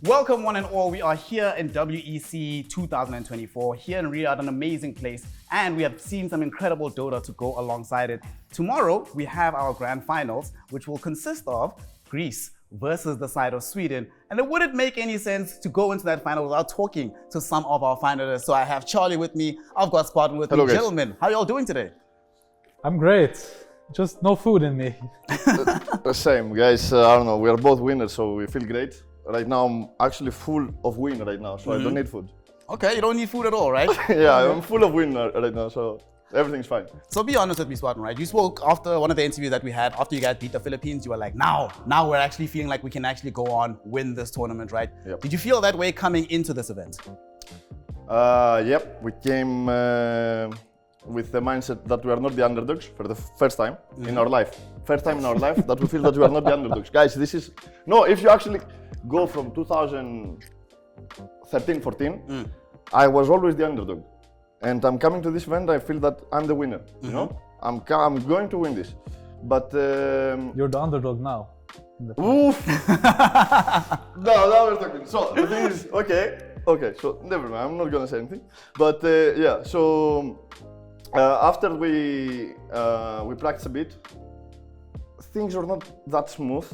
Welcome one and all. We are here in WEC 2024, here in Riyadh, an amazing place, and we have seen some incredible Dota to go alongside it. Tomorrow, we have our grand finals, which will consist of Greece versus the side of Sweden. And it wouldn't make any sense to go into that final without talking to some of our finalists. So I have Charlie with me, I've got Spartan with me. Guys. Gentlemen, how are y'all doing today? I'm great. Just no food in me. Same, guys. I don't know. We are both winners, so we feel great. Right now, I'm actually full of win right now, so I don't need food. Okay, you don't need food at all, right? Yeah, I'm full of win right now, so everything's fine. So be honest with me, Spartan, right? You spoke after one of the interviews that we had, after you guys beat the Philippines, you were like, now we're actually feeling like we can actually go on, win this tournament, right? Yep. Did you feel that way coming into this event? Yep, we came with the mindset that we are not the underdogs for the first time in our life. First time in our life that we feel that we are not the underdogs. Guys, this is, no, if you actually go from 2013-14, I was always the underdog. And I'm coming to this event, I feel that I'm the winner, you know? I'm going to win this. But... You're the underdog now. Oof! No, that was talking. So, the thing is, okay, so never mind, I'm not gonna say anything. But yeah, so after we practiced a bit, things were not that smooth,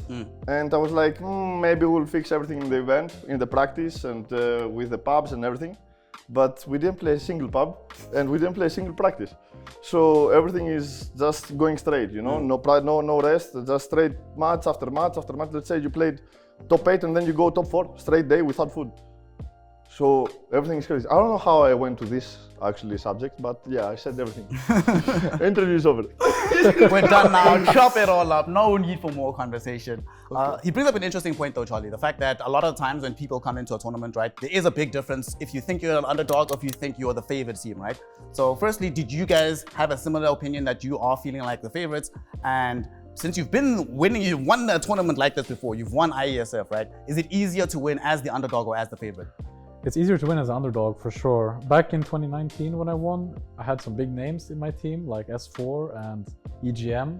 and I was like, maybe we'll fix everything in the event, in the practice, and with the pubs and everything. But we didn't play a single pub, and we didn't play a single practice. So everything is just going straight, you know, no rest, just straight match after match after match. Let's say you played top 8 and then you go top 4, straight day without food. So everything is crazy. I don't know how I went to this actually subject, but yeah, I said everything. Interview is over. We're done now, chop it all up, no need for more conversation. He brings up an interesting point though, Charlie, the fact that a lot of times when people come into a tournament, right, there is a big difference if you think you're an underdog or if you think you're the favorite team, right? So firstly, did you guys have a similar opinion that you are feeling like the favorites? And since you've been winning, you've won a tournament like this before, you've won IESF, right? Is it easier to win as the underdog or as the favorite? It's easier to win as an underdog for sure. Back in 2019 when I won, I had some big names in my team like S4 and EGM,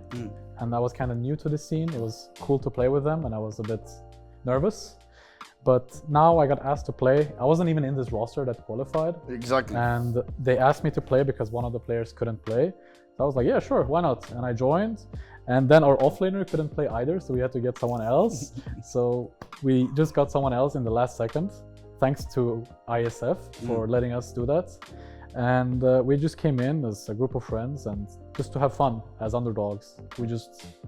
and I was kind of new to the scene. It was cool to play with them and I was a bit nervous. But now I got asked to play. I wasn't even in this roster that qualified. Exactly. And they asked me to play because one of the players couldn't play. So I was like, yeah, sure, why not? And I joined. And then our offlaner couldn't play either, so we had to get someone else. So we just got someone else in the last second. Thanks to IESF for letting us do that. And we just came in as a group of friends and just to have fun as underdogs.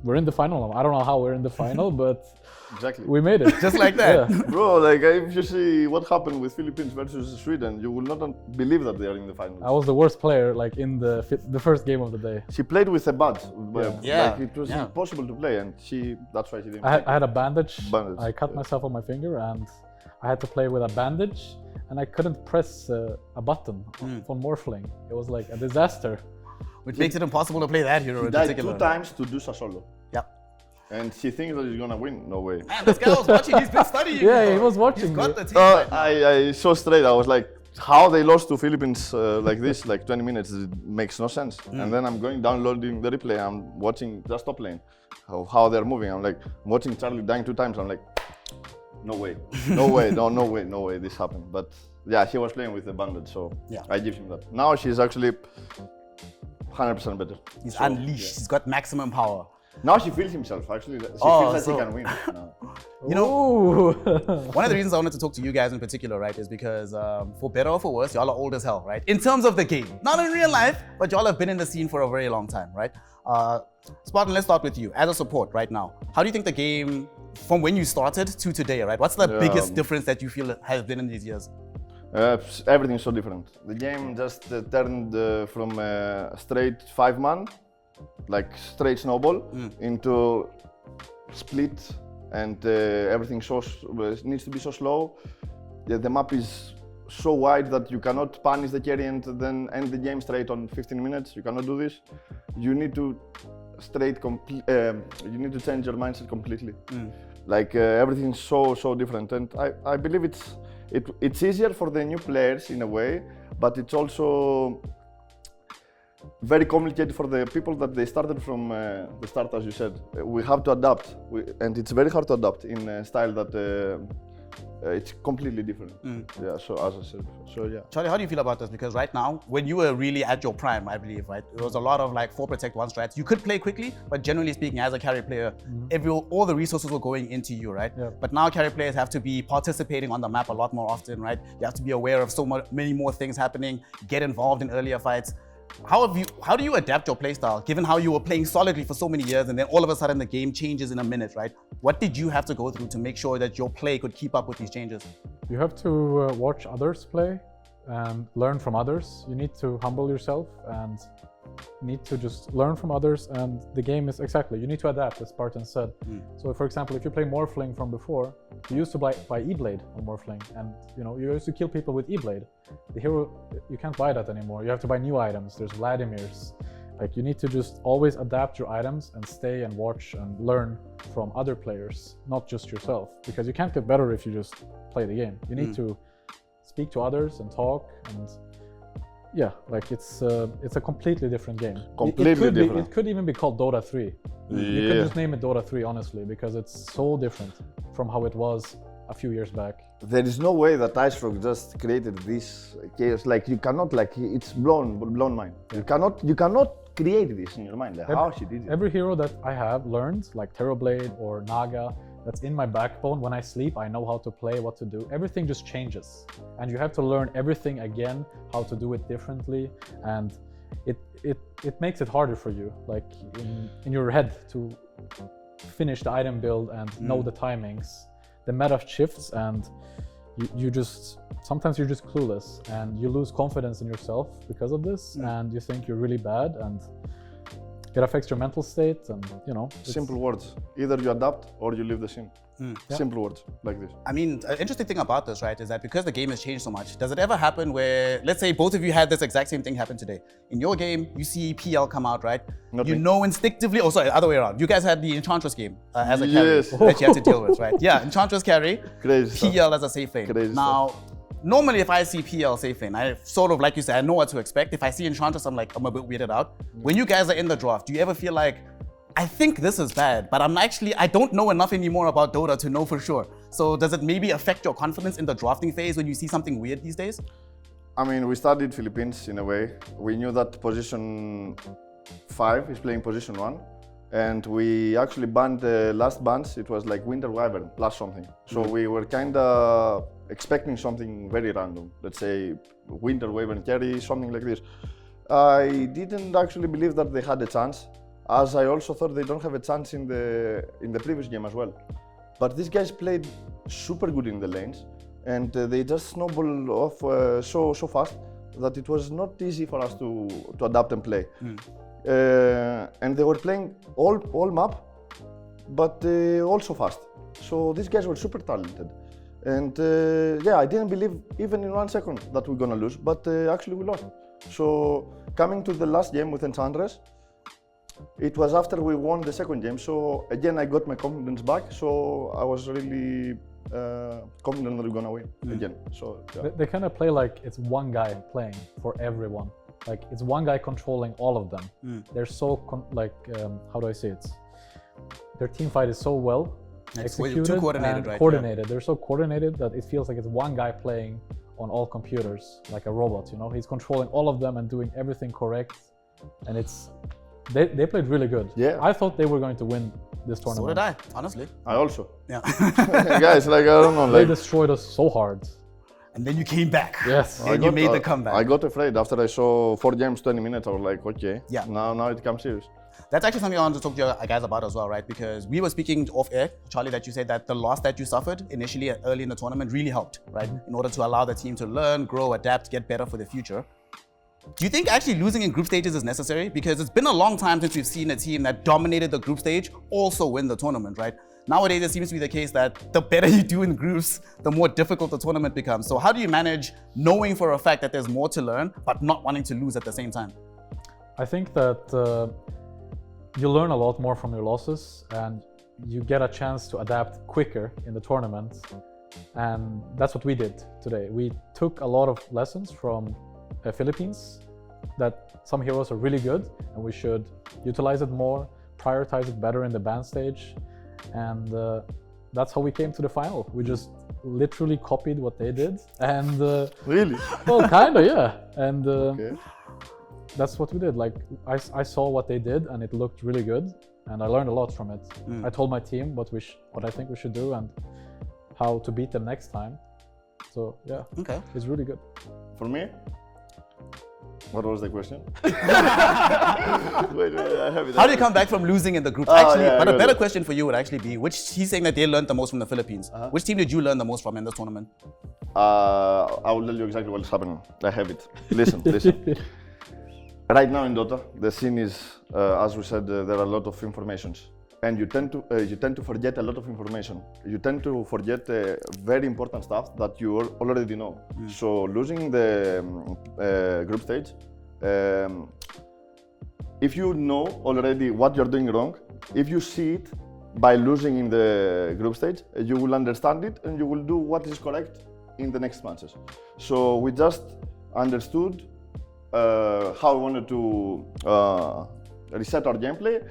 We're in the final now. I don't know how we're in the final, but exactly. We made it. Just like that. Yeah. Bro, like if you see what happened with Philippines versus Sweden, you will not believe that they are in the finals. I was the worst player like in the first game of the day. She played with a badge. Yeah. Like it was impossible to play, and that's why she didn't I play. had a bandage. I cut yeah. myself on my finger and I had to play with a bandage and I couldn't press a button for morphling. It was like a disaster. Which makes it impossible to play that hero He in died particular. 2 times to do a solo. Yep. And he thinks that he's gonna win. No way. Man, this guy was watching, he's been studying. Yeah, he was watching He's got me. the team right now. I saw straight. I was like, how they lost to Philippines like this, like 20 minutes, it makes no sense. And then I'm going downloading the replay. I'm watching just top lane, how they're moving. I'm like watching Charlie dying 2 times. I'm like, no way, no way, no way this happened. But yeah, he was playing with the bandage, so Yeah. I give him that. Now she's actually 100% better. He's So, unleashed, yeah. he's got maximum power. Now she feels himself, actually. She feels that so- he can win. now. You know, Ooh. one of the reasons I wanted to talk to you guys in particular, right, is because for better or for worse, y'all are old as hell, right? In terms of the game, not in real life, but y'all have been in the scene for a very long time, right? Spartan, let's start with you. As a support right now, how do you think the game, from when you started to today, right? What's the biggest difference that you feel has been in these years? Everything is so different. The game just turned from straight 5-man, like straight snowball, into split, and everything needs to be so slow. Yeah, the map is so wide that you cannot punish the carry and then end the game straight on 15 minutes. You cannot do this. You need to you need to change your mindset completely. Like everything's so different, and I believe it's easier for the new players in a way, but it's also very complicated for the people that they started from the start, as you said. We have to adapt, and it's very hard to adapt in a style that it's completely different. Yeah, so as I said before, so yeah. Charlie, how do you feel about this? Because right now, when you were really at your prime, I believe, right, there was a lot of like 4 protect 1 strats. You could play quickly, but generally speaking, as a carry player, all the resources were going into you, right? Yeah. But now carry players have to be participating on the map a lot more often, right? You have to be aware of many more things happening, get involved in earlier fights. How do you adapt your playstyle, given how you were playing solidly for so many years and then all of a sudden the game changes in a minute, right? What did you have to go through to make sure that your play could keep up with these changes? You have to watch others play and learn from others. You need to humble yourself and need to just learn from others, and the game is exactly, you need to adapt, as Spartan said. So for example, if you play Morphling from before, you used to buy E-Blade on Morphling, and you used to kill people with E-Blade. The hero, you can't buy that anymore. You have to buy new items. There's Vladimir's. Like, you need to just always adapt your items and stay and watch and learn from other players, not just yourself, because you can't get better if you just play the game. You need to speak to others and talk, and yeah, like it's a completely different game. Completely different. It could even be called Dota 3. You could just name it Dota 3, honestly, because it's so different from how it was a few years back. There is no way that IceFrog just created this chaos. Like, you cannot, like, it's blown mind. You cannot create this in your mind. How she did it. Every hero that I have learned, like Terrorblade or Naga, that's in my backbone. When I sleep, I know how to play, what to do. Everything just changes. And you have to learn everything again, how to do it differently. And it makes it harder for you, like in your head, to finish the item build and know the timings. The meta shifts, and sometimes you're just clueless and you lose confidence in yourself because of this, and you think you're really bad, and it affects your mental state, and simple words. Either you adapt or you leave the scene. Simple words like this. I mean, an interesting thing about this, right, is that because the game has changed so much, does it ever happen where, let's say both of you had this exact same thing happen today? In your game, you see PL come out, right? Nothing. You know instinctively, other way around. You guys had the Enchantress game as a carry that you had to deal with, right? Yeah, Enchantress carry, Crazy PL as a safe lane. Crazy now, normally if I see PL safe lane, I sort of, like you said, I know what to expect. If I see Enchantress, I'm a bit weirded out. When you guys are in the draft, do you ever feel like, I think this is bad, but I don't know enough anymore about Dota to know for sure. So does it maybe affect your confidence in the drafting phase when you see something weird these days? I mean, we studied Philippines in a way. We knew that position 5 is playing position 1. And we actually banned the last bans. It was like Winter Wyvern plus something. So we were kind of expecting something very random. Let's say Winter Wyvern carry, something like this. I didn't actually believe that they had a chance, as I also thought they don't have a chance in the previous game as well. But these guys played super good in the lanes, and they just snowballed off so fast that it was not easy for us to adapt and play. And they were playing all map, but also fast. So these guys were super talented. And yeah, I didn't believe even in 1 second that we're gonna lose, but actually we lost. So coming to the last game with Enchantress, it was after we won the second game. So again, I got my confidence back. So I was really confident that we're gonna win again. So yeah. They kind of play like it's one guy playing for everyone. Like, it's one guy controlling all of them. They're so how do I say it? Their team fight is so well executed too coordinated, and right? coordinated. They're so coordinated that it feels like it's one guy playing on all computers, like a robot. He's controlling all of them and doing everything correct. And they played really good. Yeah. I thought they were going to win this tournament. So did I, honestly. I also. Yeah. Guys, like, I don't know. They Like, destroyed us so hard. And then you came back. Yes. And you made the comeback. I got afraid after I saw 4 games, 20 minutes. I was like, okay, Yeah. now it comes serious. That's actually something I wanted to talk to you guys about as well, right? Because we were speaking off air, Charlie, that you said that the loss that you suffered initially early in the tournament really helped, right? In order to allow the team to learn, grow, adapt, get better for the future. Do you think actually losing in group stages is necessary? Because it's been a long time since we've seen a team that dominated the group stage also win the tournament, right? Nowadays, it seems to be the case that the better you do in groups, the more difficult the tournament becomes. So how do you manage knowing for a fact that there's more to learn, but not wanting to lose at the same time? I think that you learn a lot more from your losses, and you get a chance to adapt quicker in the tournament. And that's what we did today. We took a lot of lessons from Philippines, that some heroes are really good and we should utilize it more, prioritize it better in the ban stage. And that's how we came to the final. We just literally copied what they did, and Really? well, kinda, yeah. And Okay. that's what we did. Like I saw what they did, and it looked really good, and I learned a lot from it. I told my team what I think we should do and how to beat them next time. So yeah, Okay. it's really good. For me? What was the question? wait, I have it. How do you come back from losing in the group? Oh, Actually, yeah, I but a got better it. question for you would actually be, he's saying that they learned the most from the Philippines. Which team did you learn the most from in this tournament? I will tell you exactly what is happening. I have it. Listen. Right now in Dota, the scene is, as we said, there are a lot of informations, and you tend to forget a lot of information. You tend to forget very important stuff that you already know. So losing the group stage, if you know already what you're doing wrong, if you see it by losing in the group stage, you will understand it and you will do what is correct in the next matches. So we just understood how we wanted to reset our gameplay,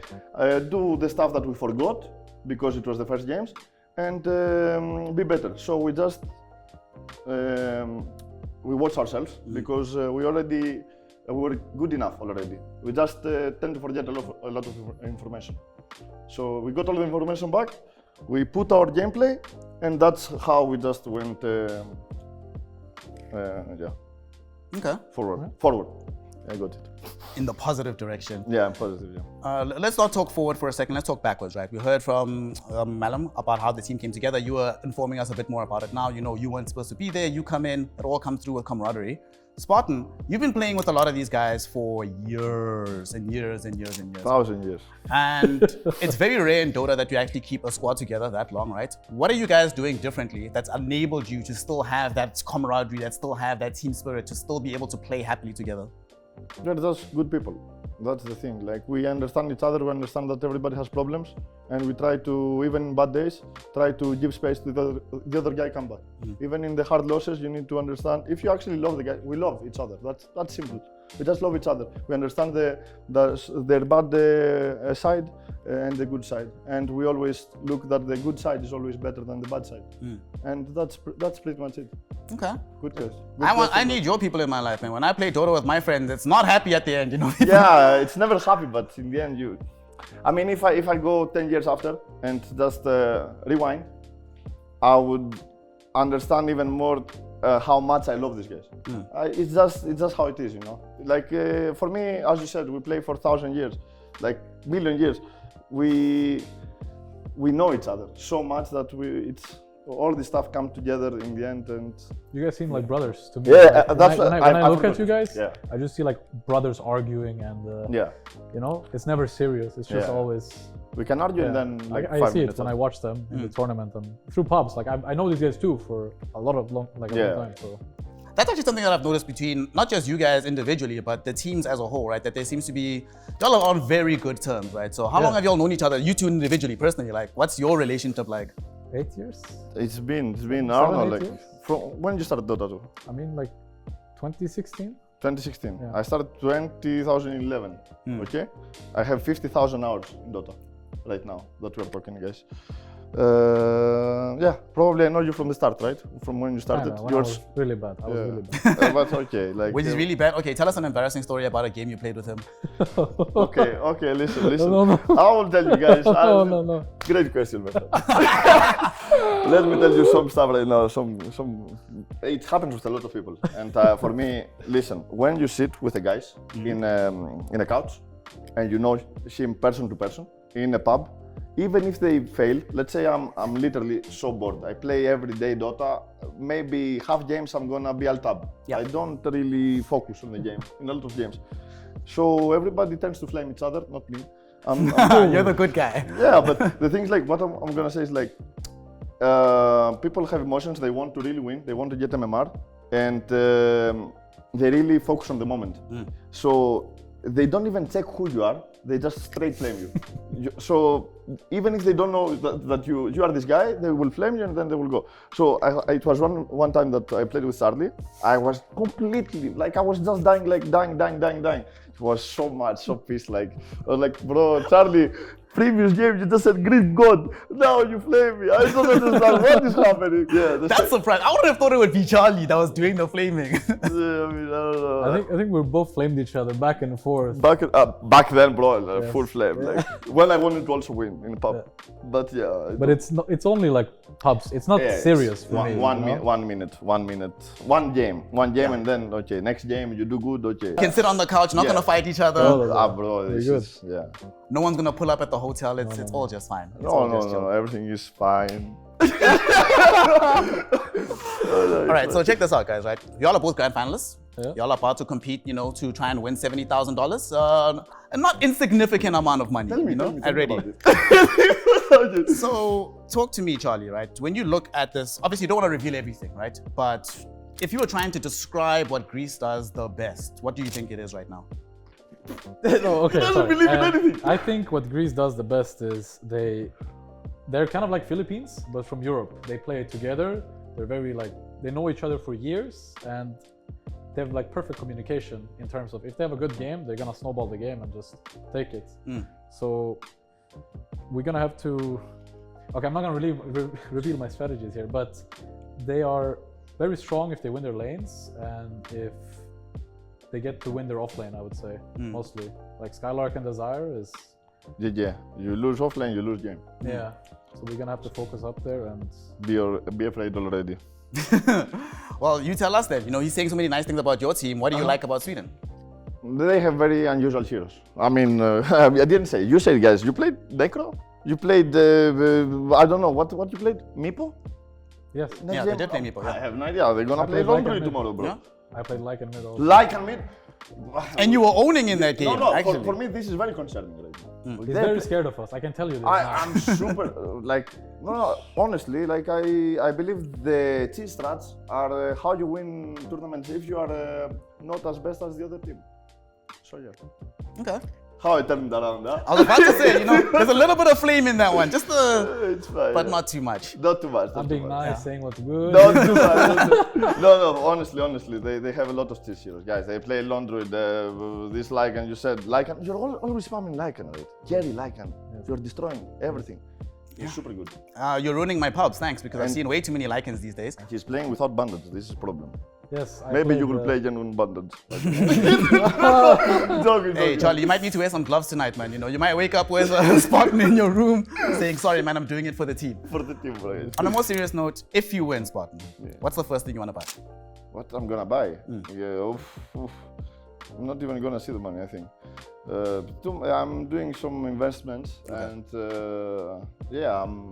do the stuff that we forgot because it was the first games, and be better. So we just we watched ourselves because we were good enough already. We just tend to forget a lot of information. So we got all the information back, we put our gameplay, and that's how we just went Okay. forward. I got it. In the positive direction. Yeah, I'm positive, yeah. Let's not talk forward for a second. Let's talk backwards, right? We heard from Malam about how the team came together. You were informing us a bit more about it now. You know, you weren't supposed to be there. You come in. It all comes through with camaraderie. Spartan, you've been playing with a lot of these guys for years and years and years and years. 1,000 years. And it's very rare in Dota that you actually keep a squad together that long, right? What are you guys doing differently that's enabled you to still have that camaraderie, that still have that team spirit, to still be able to play happily together? They're just good people. That's the thing. Like, we understand each other, we understand that everybody has problems, and we try to, even in bad days, try to give space to the other guy come back. Even in the hard losses, you need to understand, if you actually love the guy, we love each other. That's simple. We just love each other. We understand their bad side and the good side, and we always look that the good side is always better than the bad side. And that's pretty much it. Okay. Good question. I need your people in my life, man. When I play Dota with my friends, it's not happy at the end, you know? Yeah, it's never happy, but in the end, I mean, if I go 10 years after and just rewind, I would understand even more how much I love these guys. It's just how it is, you know. Like, for me, as you said, we play for 1,000 years, like million years. We know each other so much that all this stuff come together in the end, and you guys seem like brothers to me. Yeah, like, that's when I look at you guys, yeah. I just see like brothers arguing, and you know, it's never serious. It's just always. We can argue and then like I 5 see minutes it when I watch them in the tournament and through pubs. Like I know these guys too for a long time. So That's actually something that I've noticed between not just you guys individually, but the teams as a whole, right? That there seems to be, y'all are on very good terms, right? So how long have y'all known each other, you two individually, personally? Like, what's your relationship like? 8 years. It's been I don't know, like years? from when you started Dota 2? I mean, like 2016. 2016. Yeah. I started 2011. Okay, I have 50,000 hours in Dota right now that we're talking, guys. Yeah, probably I know you from the start, right? From when you started. I was really bad. I was really bad. But okay, like. Which is really bad. Okay, tell us an embarrassing story about a game you played with him. Okay, listen. No. I will tell you guys. No. Great question, man. Let me tell you some stuff right now. It happens with a lot of people, and for me, listen. When you sit with the guys in a couch, and you know him person to person in a pub, even if they fail, let's say I'm literally so bored. I play every day Dota. Maybe half games I'm gonna be alt-tab. Yeah. I don't really focus on the game in a lot of games. So everybody tends to flame each other, not me. You're the good guy. Yeah, but the thing is, like, what I'm gonna say is like, people have emotions. They want to really win. They want to get MMR, and they really focus on the moment. So they don't even check who you are. They just straight flame you. So even if they don't know that you are this guy, they will flame you and then they will go. So it was one time that I played with Charlie. I was completely, like, I was just dying. It was so pissed. Like, I was like, bro, Charlie, Previous game, you just said Greek God. Now you flame me. I don't understand what is happening. Yeah, That's surprising. I would have thought it would be Charlie that was doing the flaming. I mean, I don't know. I think we both flamed each other back and forth. Back then, bro, Yes. full flame. Like when I wanted to also win in the pub. But yeah. But it's only like pubs. It's not serious for me. One minute, one game, and then okay, next game you do good, okay. You can sit on the couch, not gonna fight each other. Bro, Very this good. is, yeah. No one's gonna pull up at the hotel. It's all just fine. It's all just chill. No, everything is fine. All right, so check this out, guys. Right, y'all are both grand finalists. Yeah. Y'all are about to compete, to try and win $70,000, a not insignificant amount of money. Tell me already. about it. So talk to me, Charlie. Right, when you look at this, obviously you don't want to reveal everything, right? But if you were trying to describe what Greece does the best, what do you think it is right now? No, okay, doesn't sorry. believe in anything. I think what Greece does the best is they're kind of like Philippines, but from Europe. They play together. They're very they know each other for years, and they have perfect communication in terms of if they have a good game, they're gonna snowball the game and just take it. So we're gonna have to. Okay, I'm not gonna reveal my strategies here, but they are very strong if they win their lanes and if they get to win their offlane, I would say, mostly. Like Skylark and Desire is... Yeah, you lose offlane, you lose game. Yeah, so we're gonna have to focus up there and... Be afraid already. Well, you tell us then. He's saying so many nice things about your team. What do you like about Sweden? They have very unusual heroes. I mean, I didn't say. You said, guys, you played Necro? You played, I don't know, what you played? Meepo? Yes. Yeah, they did play Meepo. I have no idea. They're gonna play Laundry tomorrow, bro. Yeah? I played like in middle. Like and mid. And you were owning in that game, No, actually. for me, this is very concerning right now. He's very scared of us, I can tell you this now. I'm super, honestly, I believe the T strats are how you win tournaments if you are not as best as the other team. So yeah. Okay. How I turned around, huh? I was about to say, there's a little bit of flame in that one, It's fine, but yeah. not too much. Not too much. I'm being nice, saying what's good. Not too much. No, honestly, they have a lot of cheese heroes, guys. They play Laundry, this Lycan, you said Lycan. You're always spamming Lycan, right? Jerry Lycan. Yes. You're destroying everything. He's super good. You're ruining my pubs, thanks, because I've seen way too many Lycans these days. He's playing without bandage, this is a problem. Yes, Maybe you will play genuine bandage. Hey, Charlie, you might need to wear some gloves tonight, man. You might wake up with a Spartan in your room saying, sorry, man, I'm doing it for the team. For the team, bro. On a more serious note, if you win Spartan, what's the first thing you want to buy? What I'm gonna buy? Yeah, I'm not even gonna see the money, I think. I'm doing some investments, and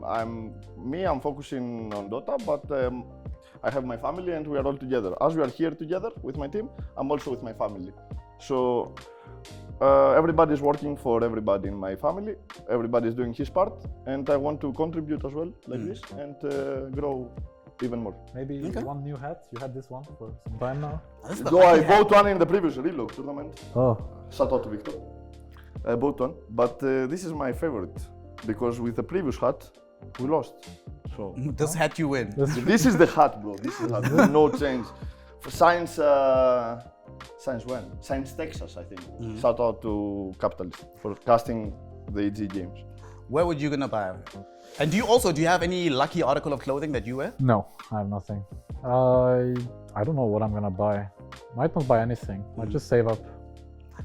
I'm focusing on Dota, but I have my family and we are all together. As we are here together with my team, I'm also with my family. So everybody is working for everybody in my family. Everybody is doing his part, and I want to contribute as well, like this, and grow even more. Maybe one new hat. You had this one for some time now. No, I bought one in the previous Reload tournament. Oh. Shout out to Victor. I bought one, but this is my favorite because with the previous hat, we lost. So this hat you win. this is the hat, bro. This is the hat. No change. For Science when? Science Texas, I think. Shout out to Capitalist for casting the EG games. Where would you gonna buy? And do you have any lucky article of clothing that you wear? No, I have nothing. I don't know what I'm gonna buy. Might not buy anything. Might just save up.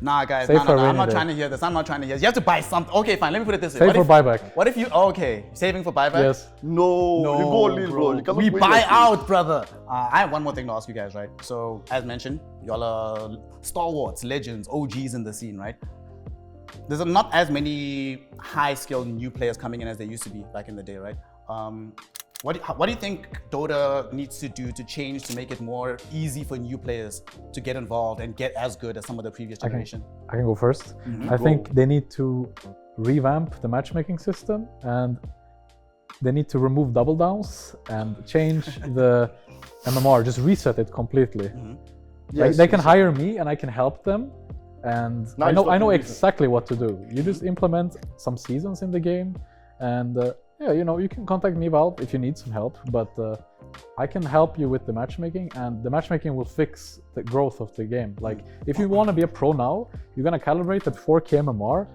Nah, guys, Save no. I'm not trying to hear this. I'm not trying to hear this. You have to buy something. Okay, fine. Let me put it this way. Save for buyback. What if you? Okay, saving for buyback. Yes. No, you go Lil, bro. You cannot We win buy that out, brother. I have one more thing to ask you guys, right? So, as mentioned, y'all are stalwarts, legends, OGs in the scene, right? There's not as many high-skilled new players coming in as there used to be back in the day, right? What do you think Dota needs to do to change to make it more easy for new players to get involved and get as good as some of the previous generation? I can go first. I think they need to revamp the matchmaking system, and they need to remove double downs and change the MMR, just reset it completely. Yes, they can hire me and I can help them, and Now I know exactly what to do. You just implement some seasons in the game, and you can contact me, Valve, if you need some help, but I can help you with the matchmaking, and the matchmaking will fix the growth of the game. Like, if you want to be a pro now, you're going to calibrate at 4K MMR,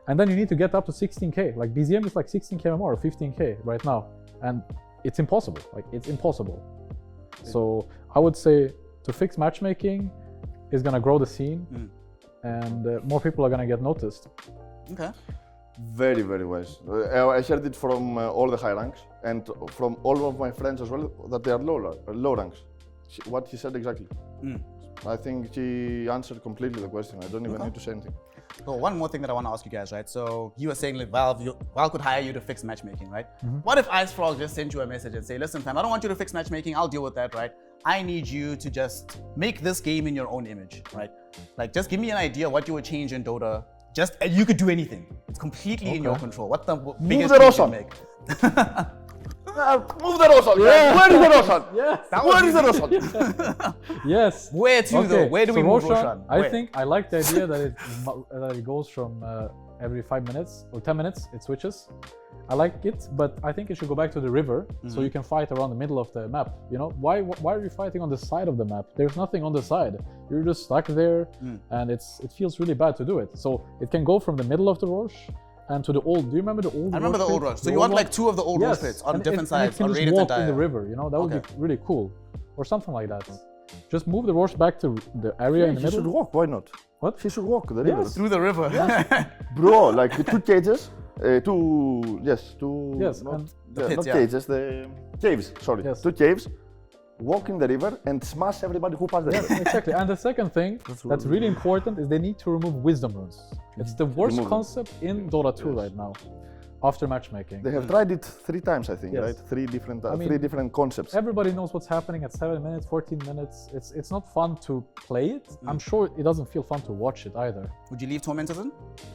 And then you need to get up to 16k. Like BZM is like 16k or 15k right now, and it's impossible. Like it's impossible. So I would say to fix matchmaking is gonna grow the scene, and more people are gonna get noticed. Okay. Very, very wise. I heard it from all the high ranks and from all of my friends as well that they are low ranks. What he said exactly. I think he answered completely the question. I don't even need to say anything. So one more thing that I want to ask you guys, right? So you were saying like Valve could hire you to fix matchmaking, right? What if IceFrog just sent you a message and say, listen fam, I don't want you to fix matchmaking, I'll deal with that, right? I need you to just make this game in your own image, right? Like just give me an idea what you would change in Dota. Just, you could do anything. It's completely in your control. What the biggest change you make? Move the Rosal! Yeah. Where is the Rosal? Yes. Where is the Rosal? Yes. Where to though? Where do we move Roshan? I think I like the idea that it goes from every 5 minutes or 10 minutes, it switches. I like it, but I think it should go back to the river so you can fight around the middle of the map. You know, why are you fighting on the side of the map? There's nothing on the side. You're just stuck there, and it feels really bad to do it. So it can go from the middle of the Roche and to the old. Do you remember the old? I remember the old Roche. So you want like 2 of the old Roche pits on different sides, and on just rated walk and in the river. You know, that would be really cool, or something like that. Just move the Roche back to the area in the middle. He should walk. Why not? What? He should walk the river. through the river. Bro, like 2 cages. Not pits, cages, the caves, sorry. 2 caves, walk in the river and smash everybody who passed the river. Exactly. And the second thing that's really important is they need to remove wisdom runes. It's the worst concept in Dota 2 right now, after matchmaking. They have tried it 3 times, I think, right? 3 different concepts. Everybody knows what's happening at 7 minutes, 14 minutes. It's not fun to play it. I'm sure it doesn't feel fun to watch it either. Would you leave Tormentors in?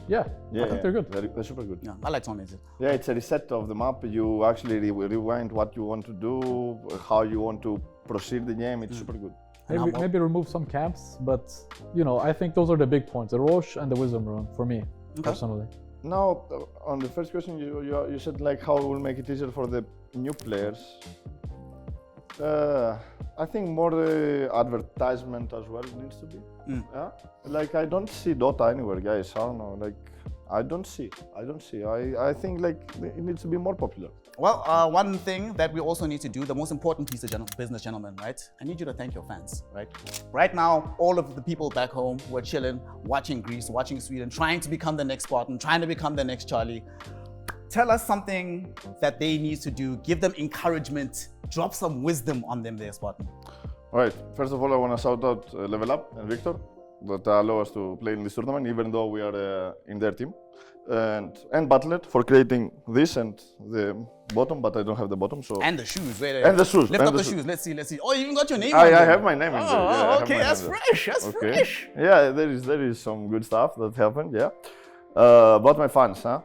Yeah, I think they're good. They're super good. Yeah, I like Tormentors. Yeah, it's a reset of the map. You actually rewind what you want to do, how you want to proceed the game. It's super good. Maybe remove some camps, but you know, I think those are the big points: the Roche and the Wisdom Rune for me personally. Now, on the first question, you said like how it will make it easier for the new players. I think more advertisement as well needs to be. Yeah? Like I don't see Dota anywhere, guys. I don't know. Like I don't see. I think like it needs to be more popular. Well, one thing that we also need to do, the most important piece of business, gentlemen, right? I need you to thank your fans, right? Right now, all of the people back home who are chilling, watching Greece, watching Sweden, trying to become the next Spartan, trying to become the next Charlie. Tell us something that they need to do. Give them encouragement. Drop some wisdom on them there, Spartan. All right. First of all, I want to shout out Level Up and Victor that allow us to play in this tournament, even though we are in their team. And Battle.net for creating this and the bottom, but I don't have the bottom, so... And the shoes. Wait. And the shoes. Lift up the shoes. Let's see. Oh, you even got your name I on there. have my name in there. Oh, okay. That's fresh. That's fresh. Yeah, there is some good stuff that happened, yeah. About my fans, huh?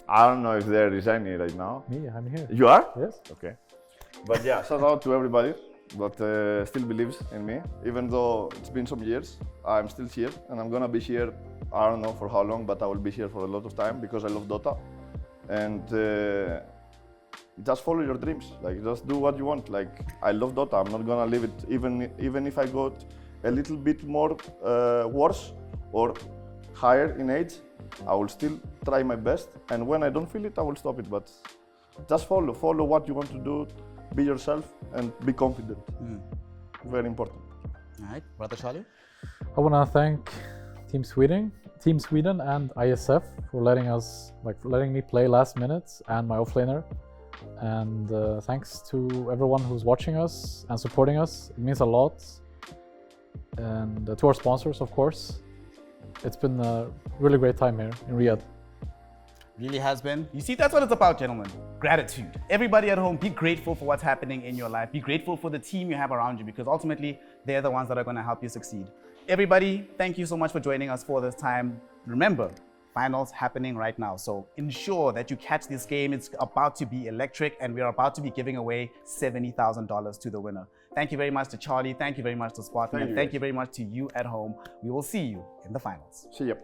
I don't know if there is any right now. Me, I'm here. You are? Yes. Okay. But yeah, shout out to everybody that still believes in me. Even though it's been some years, I'm still here and I'm gonna be here, I don't know for how long, but I will be here for a lot of time because I love Dota. And just follow your dreams, like just do what you want. Like I love Dota, I'm not gonna leave it even if I got a little bit more worse or higher in age, I will still try my best, and when I don't feel it, I will stop it. But just follow what you want to do, be yourself, and be confident. Very important. All right, Brother Charlie? I want to thank Team Sweden and IESF for letting me play last minute and my offlaner. And thanks to everyone who's watching us and supporting us. It means a lot. And to our sponsors, of course. It's been a really great time here in Riyadh. Really has been. You see, that's what it's about, gentlemen. Gratitude. Everybody at home, be grateful for what's happening in your life. Be grateful for the team you have around you, because ultimately, they're the ones that are going to help you succeed. Everybody, thank you so much for joining us for this time. Remember, finals happening right now. So ensure that you catch this game. It's about to be electric, and we're about to be giving away $70,000 to the winner. Thank you very much to Charlie. Thank you very much to Spartan. And thank you very much to you at home. We will see you in the finals. See ya.